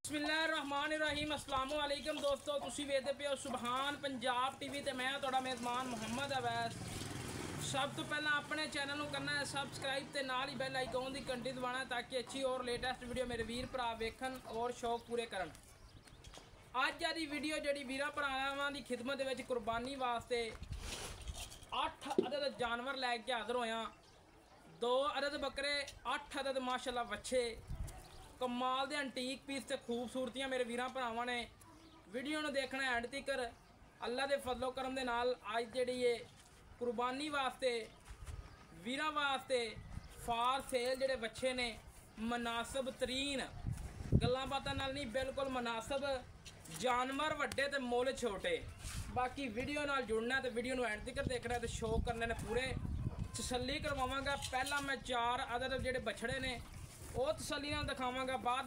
बिस्मिल्लाहिर्रहमानिर्रहीम अस्सलाम वालेकुम दोस्तों, तुसी वेखदे पे हो सुबहान पंजाब टीवी ते मैं तुहाडा मेज़बान मुहम्मद अवैस। सब तो पहला अपने चैनल को करना है सबसक्राइब ते नाल ही बैल आइकॉन की घंटी दबाना ताकि अच्छी और लेटेस्ट वीडियो मेरे वीर भरा वेखन और शौक पूरे करन। अज दी वीडियो जी वीर भरावां की खिदमत में कुर्बानी वास्ते 8 अदद जानवर लैके हाज़र होया। 2 अदद बकरे, 8 अदद माशाल्लाह बच्चे, कमाल दे एंटीक पीस ते खूबसूरतियां मेरे वीरां भरावां ने वीडियो नूं देखना एंड तक। अल्लाह दे फजलो करम दे नाल अज जिहड़ी ये कुर्बानी वास्ते वीरां वास्ते फार सेल जिहड़े बच्चे ने मुनासिब तरीन गल्लां बातां नाल नहीं, बिल्कुल मुनासिब जानवर वड्डे ते मुੱਲ छोटे। बाकी वीडियो नाल जुड़ना ते वीडियो नूं एंड तक देखना ते शौक करने ने पूरे तसल्ली करवावांगा। पहला मैं 4 अदद जिहड़े बछड़े ने वो तसल्ली नाल दिखावांगा, बाद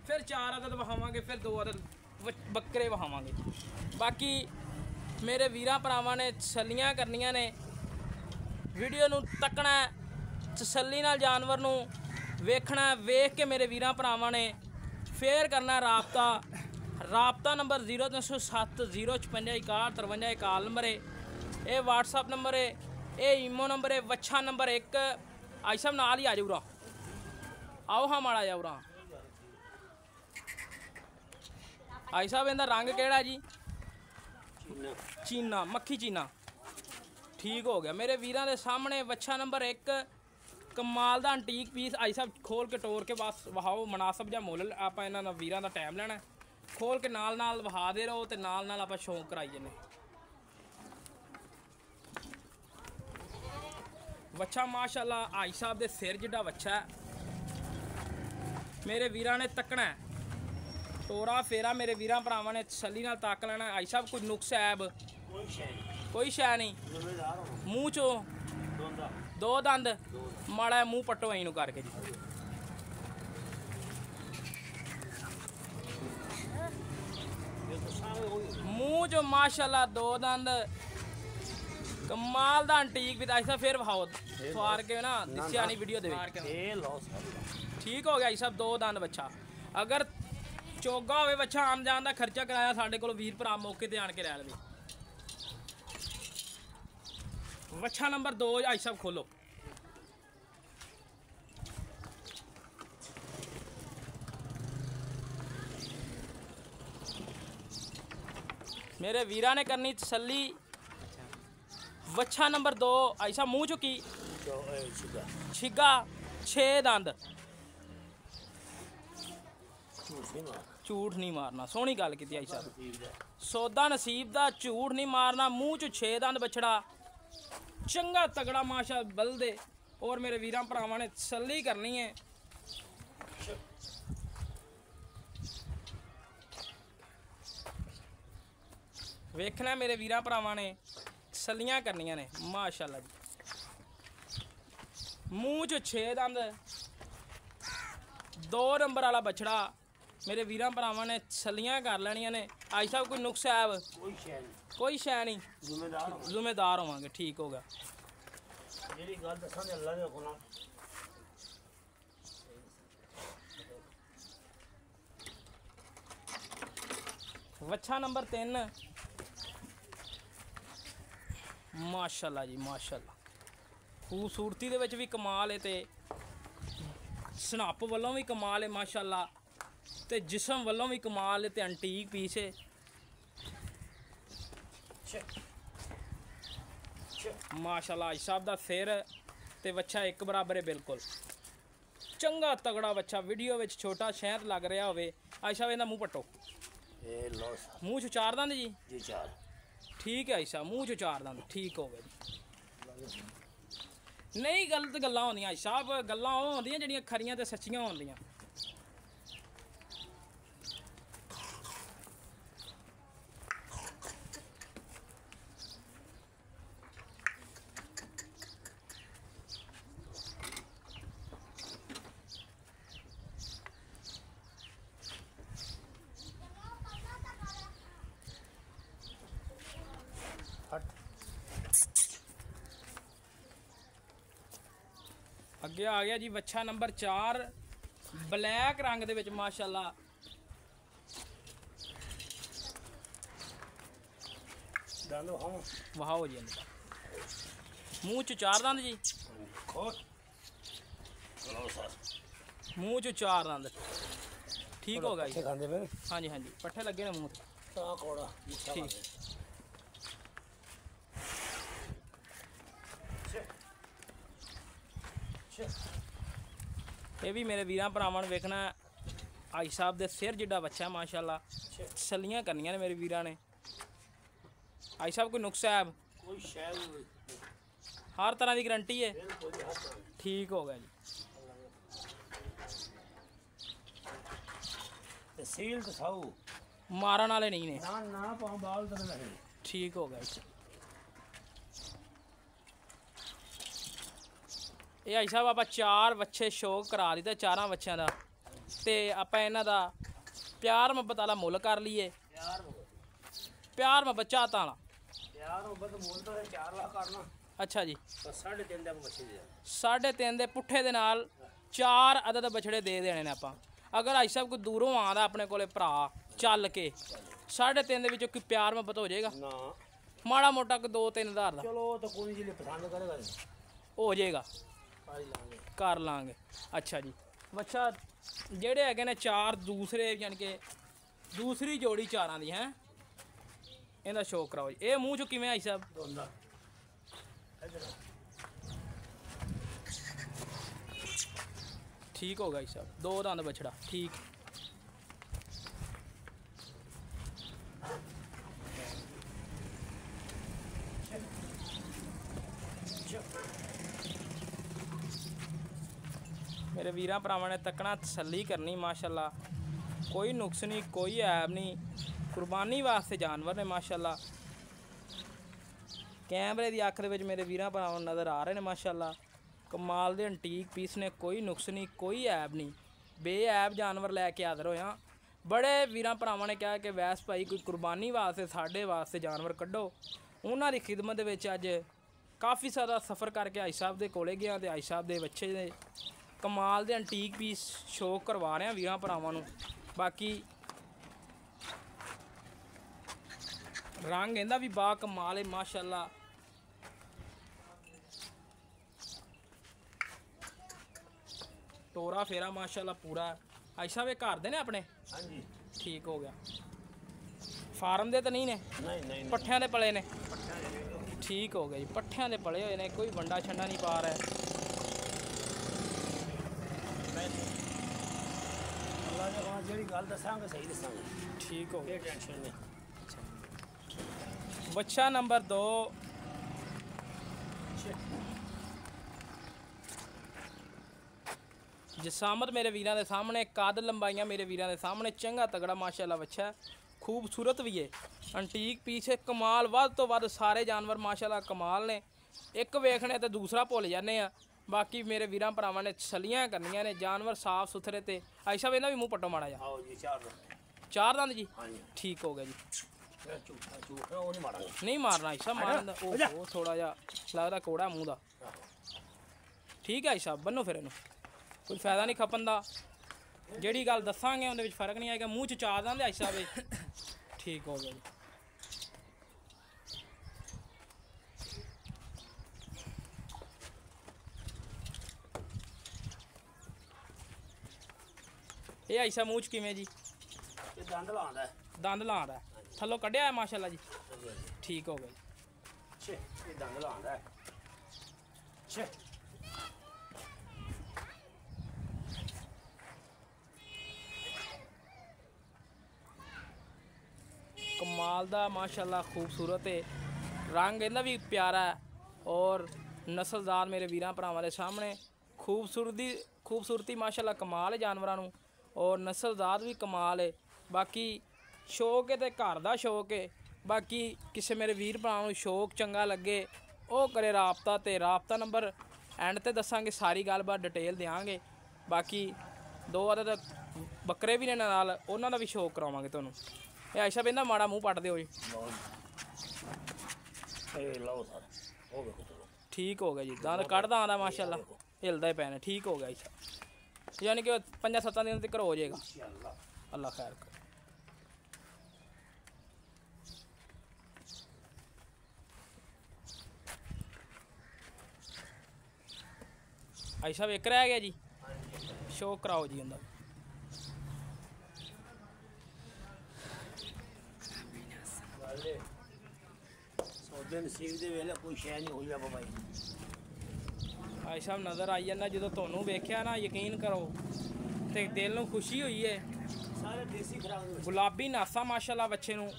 फिर 4 अदद वहावांगे, फिर 2 अदद बकरे वहावांगे। बाकी मेरे वीरां भरावां ने तसल्लियां करनियां ने, वीडियो नूं तकना तसल्ली नाल जानवर नूं वेखना, वेख के मेरे वीरां भरावां ने फिर करना राबता नंबर 0307 056 61 53 61 नंबर है, ये व्हाट्सअप नंबर है, ये ईमो नंबर है, वच्छा नंबर 1। आई साहब नाल ही आ जाओ, आओ हाँ माड़ा जा उरा। आई साहब इनका रंग केड़ा जी? चीना, मक्खी चीना। ठीक हो गया मेरे वीरां दे सामने वच्छा नंबर 1 कमाल दा एंटीक पीस। आई साहब खोल के टोर के बस वहाओ, मुनासिब जा मुੱਲ आप इन्हां वीरां दा टाइम लेना, खोल के नाल नाल वहा दे रहो ते नाल नाल आप शौक कराई जन्ने। वच्छा माशाल्लाह आई साहब दे सिर जिड्डा वच्छा है, मेरे वीरां ने तकना टोरा फेरा, मेरे वीरां भरावां ने तसल्ली नाल तक लेना। आई साहब कोई नुक्स ऐब कोई शै नहीं, मूँह चो 2 दंद, माड़ा मूँह पट्टो आई करके जी। मूँह चो माशाल्लाह 2 दंद, कमाल दा एंटीक भी। आई साहब फिर वहाओ फार के ना दिस्या नहीं वीडियो दे। ठीक हो गया जी साहब, 2 दंद बच्चा। अगर चोगा होवे बच्चा आम जान का खर्चा कराया साढ़े को वीर भरा मौके ते आन के लै लवे। वच्छा नंबर 2 आई साहब खोलो। मेरे वीरा ने करनी तसल्ली। वच्छा नंबर 2 आई साहब मूँह चुकी छिगा 6 दंद, झूठ नहीं मारना, सोहनी गल की आई साहब, सौदा नसीब दा, झूठ नहीं मारना। मूँह च 6 दंद बछड़ा चंगा तगड़ा माशा बल दे, और मेरे वीरां भरावां ने तसल्ली करनी है। वेखना मेरे वीरां भरावां ने तसल्लियां करनियां ने माशाल्लाह जी। मूँह च 6 दंद, 2 नंबर वाला बछड़ा मेरे वीरां भरावां ने तसल्लियां कर लैनियां ने। आई साहब कोई नुक्स ऐब कोई शै नहीं, जिम्मेदार होवांगे। ठीक होगा वच्छा नंबर 3 माशाल्लाह जी माशाल्लाह, खूबसूरती दे विच भी कमाल है ते सनप वालों भी कमाल है माशाल्लाह, ते जिसम वालों भी कमाल है ते एंटीक पीस है। माशाल्लाह आई साहब दा सिर ते बच्चा एक बराबर है, बिल्कुल चंगा तगड़ा बच्चा। वीडियो में छोटा शहर लग रहा होवे। आई साहब इहदा मूँह पट्टो, मूँह च 4 दंद जी? जी 4। ठीक है आई साहब, मूँह च 4 दंद। ठीक हो गया जी, नहीं गलत गल्लां होंदियां आई साहब, गल्लां ओह होंदियां जिहड़ियां खरियां ते सच्चियां होंदियां। अगे आ गया जी वच्छा नंबर 4 ब्लैक रंग दे विच माशाल्लाह दंद वहां वहाओ जी इनका मूँह च 4 दंद जी खोल लो सर मूँह च 4 दंद ठीक हो गया जी खांदे पे हाँ जी पट्ठे लगे ने मूँह ता कोड़ा ठीक ये भी मेरे वीरां भरावां नूं वेखना आई साहब दे सिर जिड्डा बच्चा माशाअल्लाह छलियां करनियां ने मेरे वीरां ने आई साहब कोई नुक्स है कोई शायद हर तरह की गारंटी है ठीक हो गया जी तहसील तो साऊ मारन वाले नहीं ने ना ना पाओ बाल तो नहीं ठीक हो गया जी ਇਹ ਆਈ ਸਾਹਿਬ ਆਪਾਂ 4 ਬੱਚੇ ਸ਼ੌਕ ਕਰਾ ਦਿੱਤੇ 4 ਬੱਚਿਆਂ ਦਾ ਤੇ ਆਪਾਂ ਇਹਨਾਂ ਦਾ ਪਿਆਰ ਮੁਹੱਬਤ ਵਾਲਾ ਮੁੱਲ ਕਰ ਲਈਏ ਪਿਆਰ ਮੁਹੱਬਤ ਚਾਹਤਾਂ ਵਾਲਾ यार मुहब्बत मोल तो 4 लाख करना ਅੱਛਾ ਜੀ बस 3.5 ਦੇ ਬੱਚੇ ਦੇ 3.5 ਦੇ ਪੁੱਠੇ ਦੇ ਨਾਲ 4 ਅਦਦ ਬਛੜੇ ਦੇ ਦੇਣੇ ਨੇ ਆਪਾਂ ਅਗਰ ਆਈ ਸਾਹਿਬ ਕੋਈ ਦੂਰੋਂ ਆਂਦਾ ਆਪਣੇ ਕੋਲੇ ਭਰਾ ਚੱਲ ਕੇ 3.5 ਦੇ ਵਿੱਚੋਂ ਕੋਈ ਪਿਆਰ ਮੁਹੱਬਤ ਹੋ ਜਾਏਗਾ ना ਮਾੜਾ ਮੋਟਾ ਕੋਈ 2-3 ਹਜ਼ਾਰ ਦਾ चलो तो कोई जिले पसंद करेगा ਹੋ ਜਾਏਗਾ पाई लांगे ਕਰ ਲਾਂਗੇ ਅੱਛਾ ਜੀ ਬੱਚਾ ਜਿਹੜੇ ਹੈਗੇ ਨੇ 4 ਦੂਸਰੇ ਯਾਨੀ ਕਿ ਦੂਸਰੀ ਜੋੜੀ 4ਾਂ ਦੀ ਹੈ ਇਹਦਾ ਸ਼ੌਕ ਕਰਾਓ ਜੀ ਇਹ ਮੂੰਹ ਚੋਂ ਕਿਵੇਂ ਆਈ ਸਾਹਿਬ दोंदा ਠੀਕ ਹੋ ਗਿਆ ਜੀ ਸਾਹਿਬ 2 ਦੰਦ ਬਛੜਾ ਠੀਕ मेरे वीरां भरावां ने तकना तसल्ली करनी माशाअल्लाह कोई नुक्स नहीं कोई ऐब नहीं कुर्बानी वास्ते जानवर ने माशाअल्लाह कैमरे की अख दे मेरे वीरां भरावां नज़र आ रहे हैं माशाअल्लाह कमाल दे एंटीक पीस ने कोई नुक्स नहीं कोई ऐब नहीं बेऐब जानवर लैके हाज़र होया बड़े वीरां भरावां ने कहा कि वैस भाई कोई कुर्बानी वास्ते साढ़े वास्ते जानवर कड्डो उन्हां दी खिदमत दे विच अज काफ़ी सारा सफ़र करके आई साहब दे कोले गया ते आई साहब दे बच्चे दे कमाल दे एंटीक पीस शौक करवा रहे हैं वीरां भरावां नूं बाकी रंग इहदा भी बा कमाल है माशाअल्लाह टोरा फेरा माशाअल्लाह पूरा आई साहब ये घर दे ने अपने हाँ जी ठीक हो गया फार्म दे तो नहीं ने नहीं पट्ठियां दे पले ने ठीक हो गया जी पट्ठियां दे पले हुए ने कोई वंडा छंडा नहीं पा रहा है अल्लाह ने कहा जेड़ी गल दसांगे सही दसांगे ठीक हो गया कोई टेंशन नहीं बच्चा नंबर 2 जसामत मेरे वीरां दे सामने कद लंबाइयां मेरे वीरां दे सामने चंगा तगड़ा माशाअल्लाह बच्चा खूबसूरत भी है एंटीक पीस है कमाल वध तो वध सारे जानवर माशाअल्लाह कमाल ने एक वेखने ते दूसरा भुल जाने आ बाकी मेरे वीरां भरावां ने छलियां करनियां ने जानवर साफ सुथरे ते आई साहब इन्हां भी मूँह पट्टो माड़ा जा आओ जी 4 4 दंद जी हाँ जी ठीक हो गया जी झूठा झूठा वो नहीं मारेंगे नहीं मारना आई साहब मारना ओहो थोड़ा जा लगदा कोड़ा मूँह दा ठीक है आई साहब बन्नो फिर इन्हूं कोई फायदा नहीं खपन दा ਜਿਹੜੀ ਗੱਲ ਦੱਸਾਂਗੇ ਉਹਦੇ ਵਿੱਚ ਫਰਕ ਨਹੀਂ ਆਏਗਾ ਮੂੰਹ ਚ ਚਾਰ ਦੰਦ ਆਈ ਸਾਹਿਬ ਠੀਕ ਹੋ ਗਿਆ ਜੀ ਇਹ ਆਈ ਸਾਹਿਬ ਮੂੰਹ ਚ ਕਿਵੇਂ ਜੀ ਇਹ ਦੰਦ ਲਾਉਂਦਾ ਦੰਦ ਲਾਉਂਦਾ ਥੱਲੋਂ ਕੱਢਿਆ ਹੈ ਮਾਸ਼ਾਅੱਲਾ ਜੀ ਠੀਕ ਹੋ ਗਿਆ ਜੀ ਛੇ ਇਹ ਦੰਦ ਲਾਉਂਦਾ ਛੇ कमाल दा माशाअल्लाह खूबसूरत है रंग इहदा भी प्यारा है और नस्लदार मेरे वीरां भरावां दे सामने खूबसूरती माशाअल्लाह कमाल है जानवरां नूं और नस्लदार भी कमाल है बाकी शौक है तो घर दा शौक है बाकी किसी मेरे वीर भरावां नूं शौक चंगा लगे वो करे राबता ते राबता नंबर एंड ते दसांगे सारी गलबात डिटेल देंगे बाकी दो अदद बकरे भी ने नाल उन्हां दा भी शौक करावांगे तुहानूं ਇਹ ਆਇਸ਼ਾ ਕਹਿੰਦਾ ਮਾੜਾ ਮੂੰਹ ਪੱਟ ਦਿਓ ਜੀ ਇਹ ਲਓ ਸਰ ਹੋ ਗਿਆ ਚਲੋ ਠੀਕ ਹੋ ਗਿਆ ਜੀ ਦੰਦ ਕੱਢਦਾ ਆਂਦਾ ਮਾਸ਼ਾਅੱਲਾ ਹਿਲਦਾ ਹੀ ਪੈਣਾ ਠੀਕ ਹੋ ਗਿਆ ਆਇਸ਼ਾ ਯਾਨੀ ਕਿ 5-7 ਦਿਨ ਤੱਕ ਹੋ ਜਾਏਗਾ ਅੱਲਾ ਖੈਰ ਕਰੇ ਭਾਈ ਸਾਹਿਬ ਇੱਕ ਰਹਿ ਗਿਆ ਜੀ, ਸ਼ੋਅ ਕਰਾਓ ਜੀ ਉਹਦਾ। ਸੌਦੇ ਨਸੀਬ ਦੇ ਵੇਲੇ ਕੋਈ ਸ਼ੈ ਨਹੀਂ ਹੋਈ ਬਾਬਾ ਭਾਈ। ਭਾਈ ਸਾਹਿਬ ਨਜ਼ਰ ਆਈ ਜਾਂਦਾ, ਜਦੋਂ ਤੁਹਾਨੂੰ ਵੇਖਿਆ ਨਾ ਯਕੀਨ ਕਰੋ ਤੇ ਦਿਲ ਨੂੰ ਖੁਸ਼ੀ ਹੋਈ ਹੈ। ਸਾਰੇ ਦੇਸੀ ਖਰਾਬ ਦੇ ਗੁਲਾਬੀ ਨਾਸਾ ਮਾਸ਼ਾਅੱਲਾ ਬੱਚੇ ਨੂੰ,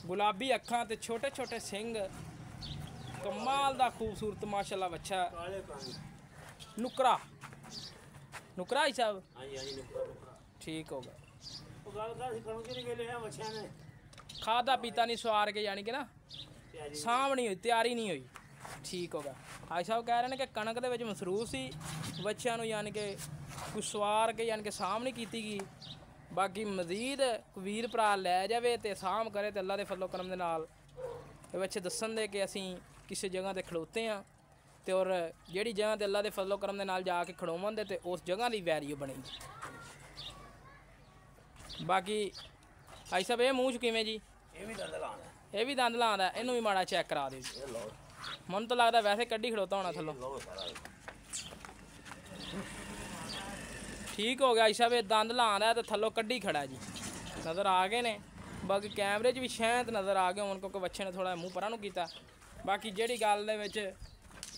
ਗੁਲਾਬੀ ਅੱਖਾਂ ਤੇ ਛੋਟੇ ਛੋਟੇ ਸਿੰਘ, ਕਮਾਲ ਦਾ ਖੂਬਸੂਰਤ ਮਾਸ਼ਾਅੱਲਾ ਬੱਚਾ। ਕਾਲੇ ਕਾਲੇ। ਨੁਕਰਾ ਨੁਕਰਾ ਹੀ ਸਾਹਿਬ, ਹਾਂਜੀ ਹਾਂਜੀ ਨੁਕਰਾ। ਠੀਕ ਹੋ ਗਿਆ। ਉਹ ਗੱਲ ਕਰ ਕਣੋਂ ਨਹੀਂ ਵੇਲੇ ਆ ਬੱਚਿਆਂ ਨੇ ਖਾਦਾ ਪੀਤਾ ਨਹੀਂ ਸਵਾਰ ਕੇ, ਯਾਨੀ ਕਿ ਨਾ ਤਿਆਰੀ ਸਾਂਭ ਨਹੀਂ ਹੋਈ, ਤਿਆਰੀ ਨਹੀਂ ਹੋਈ। ਠੀਕ ਹੋ ਗਿਆ। ਭਾਈ ਸਾਹਿਬ ਕਹਿ ਰਹੇ ਨੇ ਕਿ ਕਣਕ ਦੇ ਵਿੱਚ ਮਸਰੂਫ ਸੀ, ਬੱਚਿਆਂ ਨੂੰ ਯਾਨੀ ਕਿ ਕੁਛ ਸਵਾਰ ਕੇ ਯਾਨੀ ਕਿ ਸਾਂਭ ਨਹੀਂ ਕੀਤੀ ਗਈ। ਬਾਕੀ ਮਜ਼ੀਦ ਵੀਰ ਭਰਾ ਲੈ ਜਾਵੇ ਤੇ ਸਾਂਭ ਕਰੇ ਤੇ ਅੱਲਾ ਦੇ ਫਜ਼ਲ ਕਰਮ ਦੇ ਨਾਲ ਇਹ ਬੱਚੇ ਦੱਸਣ ਦੇ ਕਿ ਅਸੀਂ ਕਿਸੇ ਜਗ੍ਹਾ ਤੇ ਖਲੋਤੇ ਹਾਂ ਤੇ ਔਰ ਜਿਹੜੀ ਜਗ੍ਹਾ ਤੇ ਅੱਲਾ ਦੇ ਫਜ਼ਲ ਕਰਮ ਦੇ ਨਾਲ ਜਾ ਕੇ ਖੜੋਵਣ ਦੇ ਤੇ ਉਸ ਜਗ੍ਹਾ ਦੀ ਵੈਲਿਊ ਬਣੇਗੀ। ਬਾਕੀ ਭਾਈ ਸਾਹਿਬ ਇਹ ਮੂੰਹ 'ਚ ਕਿਵੇਂ ਜੀ? ਇਹ ਵੀ ਦੰਦ ਲਾਉਂਦਾ। ਇਹ ਵੀ ਦੰਦ ਲਾਉਂਦਾ, ਇਹਨੂੰ ਵੀ ਮਾੜਾ ਚੈੱਕ ਕਰਾ ਦਿਓ ਜੀ। ਇਹ ਲਓ ਮੈਨੂੰ ਤਾਂ ਲੱਗਦਾ ਵੈਸੇ ਕੱਢੀ ਖੜੋਤਾ ਹੋਣਾ ਥੱਲੋਂ। ਲਓ ਸਾਰਾ ਠੀਕ ਹੋ ਗਿਆ ਸਾਹਿਬ, ਇਹ ਦੰਦ ਲਾਉਂਦਾ ਤੇ ਥੱਲੋਂ ਕੱਢੀ ਖੜਾ ਜੀ। ਨਜ਼ਰ ਆ ਗਏ ਨੇ, ਬਾਕੀ ਕੈਮਰੇ 'ਚ ਵੀ ਸ਼ਾਇਦ ਨਜ਼ਰ ਆ ਗਏ ਹੁਣ ਕਿਉਂਕਿ ਬੱਚੇ ਨੇ ਥੋੜਾ ਮੂੰਹ ਪਰਾਂ ਨੂੰ ਕੀਤਾ। ਬਾਕੀ ਜਿਹੜੀ ਗੱਲ ਦੇ ਵਿੱਚ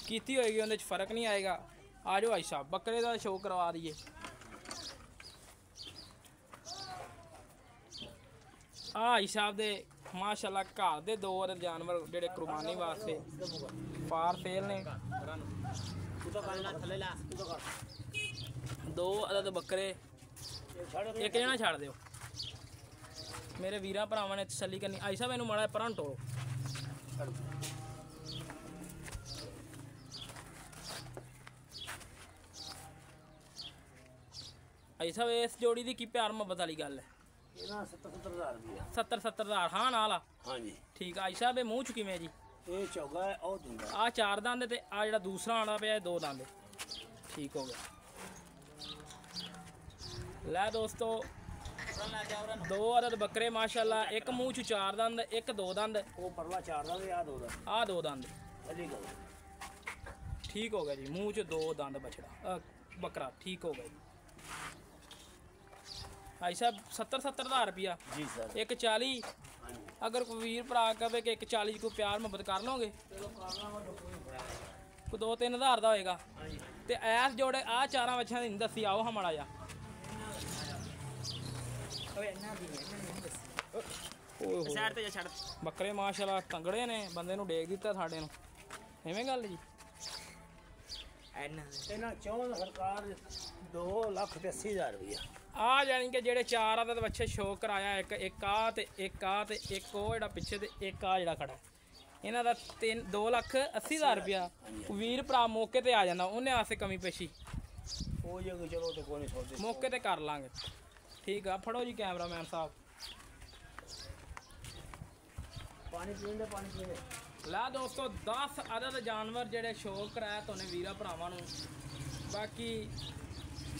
ਕੀਤੀ ਹੋਏਗੀ ਉਹਦੇ 'ਚ ਫਰਕ ਨਹੀਂ ਆਏਗਾ। ਆ ਜਾਓ ਭਾਈ ਸਾਹਿਬ, ਬੱਕਰੇ ਦਾ ਸ਼ੋਅ ਕਰਵਾ ਦਈਏ। ਆ ਭਾਈ ਸਾਹਿਬ ਦੇ ਮਾਸ਼ਾਅੱਲਾ ਘਰ ਦੇ ਦੋ ਅਦਦ ਜਾਨਵਰ ਜਿਹੜੇ ਕੁਰਬਾਨੀ ਵਾਸਤੇ ਫਾਰ ਸੇਲ ਨੇ। ਦੋ ਅਦਦ ਬੱਕਰੇ, ਇੱਕ ਜਣਾ ਛੱਡ ਦਿਓ। ਮੇਰੇ ਵੀਰਾਂ ਭਰਾਵਾਂ ਨੇ ਤਸੱਲੀ ਕਰਨੀ। ਆਈ ਸਾਹਿਬ ਇਹਨੂੰ ਮਾੜਾ ਪਰਾਂ ਟੋਲੋ। ਆਈ ਸਾਹਿਬ ਇਸ ਜੋੜੀ ਦੀ ਕੀ ਪਿਆਰ ਮੁਹੱਬਤ ਵਾਲੀ ਗੱਲ ਹੈ? ਇਹਨਾਂ 70-70 ਹਜ਼ਾਰ ਰੁਪਇਆ। 70-70 ਹਜ਼ਾਰ ਹਾਂ ਨਾਲ ਆ। ਹਾਂਜੀ ਠੀਕ ਆ। ਆਈ ਸਾਹਿਬ ਇਹ ਮੂੰਹ ਚ ਕਿਵੇਂ ਜੀ? ਇਹ ਚੌਗਾ ਹੈ, ਉਹ ਦਿੰਦਾ। ਆ ਚਾਰ ਦੰਦ ਤੇ ਆ ਜਿਹੜਾ ਦੂਸਰਾ ਆਉਂਦਾ ਪਿਆ ਇਹ ਦੋ ਦੰਦ। ਠੀਕ ਹੋ ਗਿਆ। ਲੈ ਦੋਸਤੋ ਦੋ ਅਦਦ ਬੱਕਰੇ ਮਾਸ਼ਾਅੱਲਾ, ਇੱਕ ਮੂੰਹ ਚ ਚਾਰ ਦੰਦ, ਇੱਕ ਦੋ ਦੰਦ। ਉਹ ਪਰਲਾ ਚਾਰ ਦਾ ਤੇ ਆ ਦੋ ਦਾ। ਆ ਦੋ ਦੰਦ। ਅਲੀ ਗੱਲ ਠੀਕ ਹੋ ਗਿਆ ਜੀ। ਮੂੰਹ ਚ ਦੋ ਦੰਦ ਬਛੜਾ ਬੱਕਰਾ। ਠੀਕ ਹੋ ਗਿਆ ਜੀ। ਭਾਈ ਸਾਹਿਬ 70-70 ਹਜ਼ਾਰ ਰੁਪਇਆ। ਜੀ ਸਰ। ਇੱਕ 40। ਹਾਂਜੀ ਅਗਰ ਕੋਈ ਵੀਰ ਭਰਾ ਕਹੇ ਕਿ ਇੱਕ 40 ਕੋਈ ਪਿਆਰ ਮੁਹੱਬਤ ਕਰ ਲਓਗੇ, ਕੋਈ 2-3 ਹਜ਼ਾਰ ਦਾ ਹੋਏਗਾ। ਹਾਂਜੀ ਤੇ ਐਸ ਜੋੜੇ ਆ ਚਾਰਾਂ ਬੱਚਿਆਂ ਦੀ ਨਹੀਂ ਦੱਸੀ, ਆਓ ਹਾਂ ਮਾੜਾ ਜਾ। ਸਾਈਡ ਤੇ ਜਾ ਛੱਡ। ਬੱਕਰੇ ਮਾਸ਼ਾਅੱਲਾ ਤੰਗੜੇ ਨੇ, ਬੰਦੇ ਨੂੰ ਡੇਗ ਦਿੱਤਾ ਸਾਡੇ ਨੂੰ। ਐਵੇਂ ਗੱਲ ਜੀ। ਇਹਨਾਂ ਚੌਂ ਸਰਕਾਰ 2,80,000 ਰੁਪਇਆ। ਆ ਜਾਣੀ ਕਿ ਜਿਹੜੇ ਚਾਰ ਆਦਤ ਬੱਚੇ ਸ਼ੋਅ ਕਰਾਇਆ, ਇੱਕ ਆ ਤੇ ਇੱਕ ਆ ਤੇ ਇੱਕ ਉਹ ਜਿਹੜਾ ਪਿੱਛੇ ਤੇ ਇੱਕ ਆ ਜਿਹੜਾ ਖੜਾ, ਇਹਨਾਂ ਦਾ 2,80,000 ਰੁਪਇਆ। ਵੀਰ ਭਰਾ ਮੌਕੇ ਤੇ ਆ ਜਾਂਦਾ, ਉਹਨੇ ਆਸੇ ਕਮੀ ਪੇਸ਼ੀ ਉਹ ਜੇ ਕੋਈ ਚਲੋ ਤੇ ਕੋਈ ਨਹੀਂ ਸੋਚਦੇ। ਮੌਕੇ ਤੇ ਕਰ ਲਾਂਗੇ। ਠੀਕ ਆ, ਫੜੋ ਜੀ ਕੈਮਰਾਮੈਨ ਸਾਹਿਬ। ਪਾਣੀ ਪੀਣ ਦੇ, ਪਾਣੀ ਪੀਣ ਦੇ। ਲੈ ਦੋਸਤੋ 10 ਅਦਦ ਜਾਨਵਰ ਜਿਹੜੇ ਸ਼ੋਅ ਕਰਾਇਆ ਤੁਹਾਨੂੰ ਵੀਰਾਂ ਭਰਾਵਾਂ ਨੂੰ। ਬਾਕੀ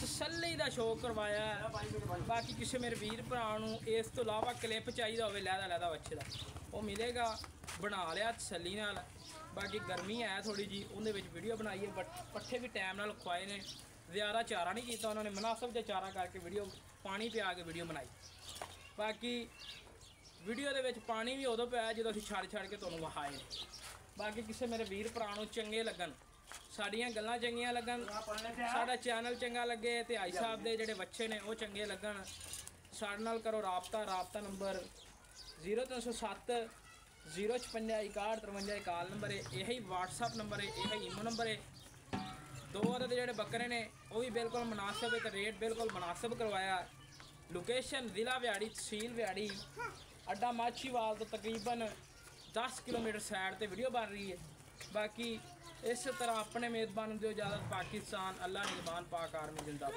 ਤਸੱਲੀ ਦਾ ਸ਼ੋਅ ਕਰਵਾਇਆ ਹੈ। ਬਾਕੀ ਕਿਸੇ ਮੇਰੇ ਵੀਰ ਭਰਾ ਨੂੰ ਇਸ ਤੋਂ ਇਲਾਵਾ ਕਲਿੱਪ ਚਾਹੀਦਾ ਹੋਵੇ ਲਹਿਦਾ ਬੱਚੇ ਦਾ, ਉਹ ਮਿਲੇਗਾ। ਬਣਾ ਲਿਆ ਤਸੱਲੀ ਨਾਲ। ਬਾਕੀ ਗਰਮੀ ਹੈ ਥੋੜੀ ਜੀ, ਉਹਦੇ ਵਿੱਚ ਵੀਡੀਓ ਬਣਾਈ ਹੈ। ਪੱਠੇ ਵੀ ਟਾਈਮ ਨਾਲ ਖਵਾਏ ਨੇ, ਜ਼ਿਆਦਾ ਚਾਰਾ ਨਹੀਂ ਕੀਤਾ ਉਹਨਾਂ ਨੇ, ਮੁਨਾਸਬ ਜਿਹਾ ਚਾਰਾ ਕਰਕੇ ਵੀਡੀਓ ਪਾਣੀ ਪਿਆ ਕੇ ਵੀਡੀਓ ਬਣਾਈ। ਬਾਕੀ ਵੀਡੀਓ ਦੇ ਵਿੱਚ ਪਾਣੀ ਵੀ ਉਦੋਂ ਪਿਆ ਜਦੋਂ ਅਸੀਂ ਛੱਡ ਕੇ ਤੁਹਾਨੂੰ ਵਹਾਏ ਨੇ। ਬਾਕੀ ਕਿਸੇ ਮੇਰੇ ਵੀਰ ਭਰਾ ਨੂੰ ਚੰਗੇ ਲੱਗਣ, ਸਾਡੀਆਂ ਗੱਲਾਂ ਚੰਗੀਆਂ ਲੱਗਣ, ਸਾਡਾ ਚੈਨਲ ਚੰਗਾ ਲੱਗੇ ਤੇ ਆਈ ਸਾਹਿਬ ਦੇ ਜਿਹੜੇ ਬੱਚੇ ਨੇ ਉਹ ਚੰਗੇ ਲੱਗਣ, ਸਾਡੇ ਨਾਲ ਕਰੋ ਰਾਬਤਾ ਨੰਬਰ 0307 056 61 53 ਕਾਲ ਨੰਬਰ ਹੈ। ਇਹੀ WhatsApp ਨੰਬਰ ਹੈ, ਇਹੀ ਈਮੋ ਨੰਬਰ ਹੈ। ਦੋ ਅਦਦ ਜਿਹੜੇ ਬੱਕਰੇ ਨੇ ਉਹ ਵੀ ਬਿਲਕੁਲ ਮੁਨਾਸਬ ਹੈ ਤੇ ਰੇਟ ਬਿਲਕੁਲ ਮੁਨਾਸਬ ਕਰਵਾਇਆ। ਲੋਕੇਸ਼ਨ ਜ਼ਿਲ੍ਹਾ ਵਿਆੜੀ, ਤਹਿਸੀਲ ਵਿਆੜੀ, ਅੱਡਾ ਮਾਛੀਵਾਲ ਤੋਂ ਤਕਰੀਬਨ 10 ਕਿਲੋਮੀਟਰ ਸਾਈਡ ਤੇ ਵੀਡੀਓ ਬਣ ਰਹੀ ਹੈ। ਬਾਕੀ ਇਸ ਤਰ੍ਹਾਂ ਆਪਣੇ ਮੇਜ਼ਬਾਨ ਨੂੰ ਦਿਓ ਇਜਾਜ਼ਤ। ਪਾਕਿਸਤਾਨ ਅੱਲਾ ਨਿਗਮਾਨ ਪਾਕ ਆਰਮੀ ਜਿੰਦਾਬਾਦ।